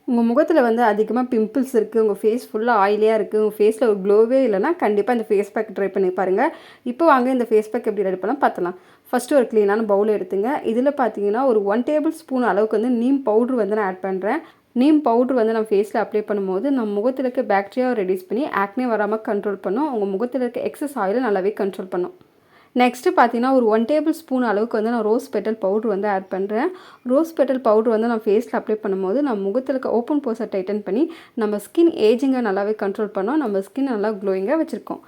உங்கள் முகத்தில் வந்து அதிகமாக பிம்பிள்ஸ் இருக்குது, உங்கள் ஃபேஸ் ஃபுல்லாக ஆயிலியாக இருக்குது, உங்கள் ஃபேஸில் ஒரு க்ளோவே இல்லைனா கண்டிப்பாக இந்த ஃபேஸ் பேக் ட்ரை பண்ணி பாருங்கள். இப்போ வாங்க இந்த ஃபேஸ் பேக் எப்படி ரெடி பண்ணலாம் பார்த்துலாம். ஃபஸ்ட்டு ஒரு க்ளீனான பவுல் எடுத்துங்க. இதில் பார்த்தீங்கன்னா ஒரு 1 டேபிள் ஸ்பூன் அளவுக்கு வந்து நீம் பவுட்ரு வந்து நான் ஆட் பண்ணுறேன். நீம் பவுட்ரு வந்து நம்ம ஃபேஸில் அப்ளை பண்ணும்போது நம்ம முகத்தில் இருக்க பாக்டீரியாவை ரெடியூஸ் பண்ணி ஆக்னே வராமல் கண்ட்ரோல் பண்ணும். உங்கள் முகத்தில் இருக்க எக்ஸஸ் ஆயிலை நல்லாவே கண்ட்ரோல் பண்ணும். நெக்ஸ்ட்டு பார்த்தீங்கன்னா ஒரு 1 டேபிள் ஸ்பூன் அளவுக்கு வந்து நான் ரோஸ் பெட்டல் பவுட்ரு வந்து ஆட் பண்ணுறேன். ரோஸ் பெட்டல் பவுட்ரு வந்து நான் ஃபேஸில் அப்ளை பண்ணும்போது நம்ம முகத்தில் இருக்க ஓப்பன் போர்ஸை டைட்டன் பண்ணி நம்ம ஸ்கின் ஏஜிங்கை நல்லாவே கண்ட்ரோல் பண்ணோம். நம்ம ஸ்கின் நல்லா க்ளோயிங்காக வச்சுருக்கோம்.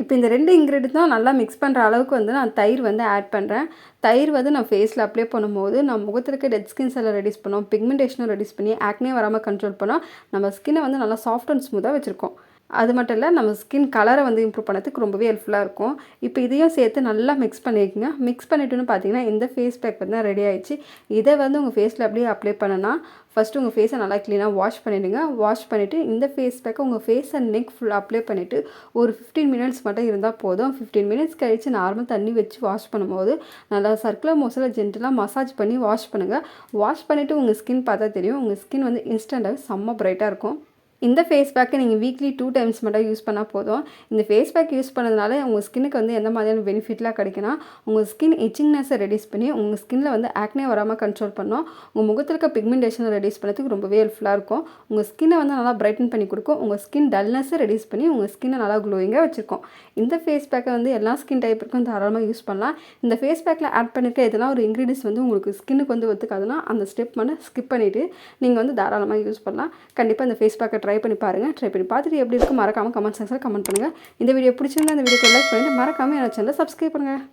இப்போ இந்த 2 இன்க்ரீடியன்ட் தான் நல்லா மிக்ஸ் பண்ணுற அளவுக்கு வந்து நான் தயிர் வந்து ஆட் பண்ணுறேன். தயிர் வந்து நான் ஃபேஸில் அப்ளை பண்ணும்போது நம்ம முகத்தில் இருக்க டெட் ஸ்கின்ஸ் எல்லாம் ரெடியூஸ் பண்ணோம், பிக்மெண்டேஷனும் ரெடியூஸ் பண்ணி ஆக்னே வராமல் கண்ட்ரோல் பண்ணோம். நம்ம ஸ்கின்னை வந்து நல்லா சாஃப்ட் அண்ட் ஸ்மூத்தாக வச்சுருக்கோம். அது மட்டும் இல்லை, நம்ம ஸ்கின் கலரை வந்து இம்ப்ரூவ் பண்ணதுக்கு ரொம்பவே ஹெல்ப்ஃபுல்லாக இருக்கும். இப்போ இதையும் சேர்த்து நல்லா மிக்ஸ் பண்ணிக்கோங்க. மிக்ஸ் பண்ணிட்டுன்னு பார்த்தீங்கன்னா இந்த ஃபேஸ் பேக் வந்து ரெடி ஆகிடுச்சு. இதை வந்து உங்கள் ஃபேஸில் அப்படியே அப்ளை பண்ணனா ஃபஸ்ட்டு உங்கள் ஃபேஸை நல்லா க்ளீனாக வாஷ் பண்ணிவிடுங்க. வாஷ் பண்ணிவிட்டு இந்த ஃபேஸ் பேக்கை உங்கள் ஃபேஸ் அண்ட் நெக் ஃபுல்லாக அப்ளை பண்ணிவிட்டு ஒரு 15 மினிட்ஸ் மட்டும் இருந்தால் போதும். 15 மினிட்ஸ் கழித்து நார்மல் தண்ணி வச்சு வாஷ் பண்ணும்போது நல்லா சர்க்குலர் மோஷனில் ஜென்டலாக மசாஜ் பண்ணி வாஷ் பண்ணுங்கள். வாஷ் பண்ணிவிட்டு உங்கள் ஸ்கின் பார்த்தா தெரியும், உங்கள் ஸ்கின் வந்து இன்ஸ்டண்ட்டாக செம்ம பிரைட்டாக இருக்கும். இந்த ஃபேஸ் பேக்கை நீங்கள் வீக்லி 2 டைம்ஸ் மட்டும் யூஸ் பண்ணால் போதும். இந்த ஃபேஸ் பேக் யூஸ் பண்ணதுனால உங்கள் ஸ்கின்னுக்கு வந்து எந்த மாதிரியான பெனிஃபிட்லாம் கிடைக்குன்னா, உங்கள் ஸ்கின் இச்சிங்னஸை ரெடியூஸ் பண்ணி உங்கள் ஸ்கின்னில் வந்து ஆக்னே வராமல் கண்ட்ரோல் பண்ணோம். உங்கள் முகத்தில் இருக்க பிக்மெண்டேஷனை ரெடியூஸ் பண்ணுறதுக்கு ரொம்பவே ஹெல்ப்ஃபுல்லாக இருக்கும். உங்கள் ஸ்கின்னை வந்து நல்லா பிரைட்டன் பண்ணி கொடுக்கும். உங்கள் ஸ்கின் டல்னஸை ரெடியூஸ் பண்ணி உங்கள் ஸ்கின்னை நல்லா க்ளோயிங்காக வச்சுருக்கோம். இந்த ஃபேஸ் பேக்கை வந்து எல்லா ஸ்கின் டைப்புக்கும் தாராளமாக யூஸ் பண்ணலாம். இந்த ஃபேஸ் பேக்கில் ஆட் பண்ணியிருக்க எதனா ஒரு இன்க்ரீடியன்ஸ் வந்து உங்களுக்கு ஸ்கின்னுக்கு வந்து ஒத்துக்காதுன்னா அந்த ஸ்டெப் மட்டும் ஸ்கிப் பண்ணிவிட்டு நீங்கள் வந்து தாராளமாக யூஸ் பண்ணலாம். கண்டிப்பாக இந்த ஃபேஸ் பேக்கை ட்ரை பண்ணி பாருங்கள். ட்ரை பண்ணி பார்த்துட்டு எப்படி இருக்கும் மறக்காமல் கமெண்ட் செக்ஷனில் கமெண்ட் பண்ணுங்கள். இந்த வீடியோ பிடிச்சிருந்தா இந்த வீடியோக்கு லைக் பண்ணிட்டு மறக்காமல் என்னோட சேனலை சப்ஸ்கிரைப் பண்ணுங்கள்.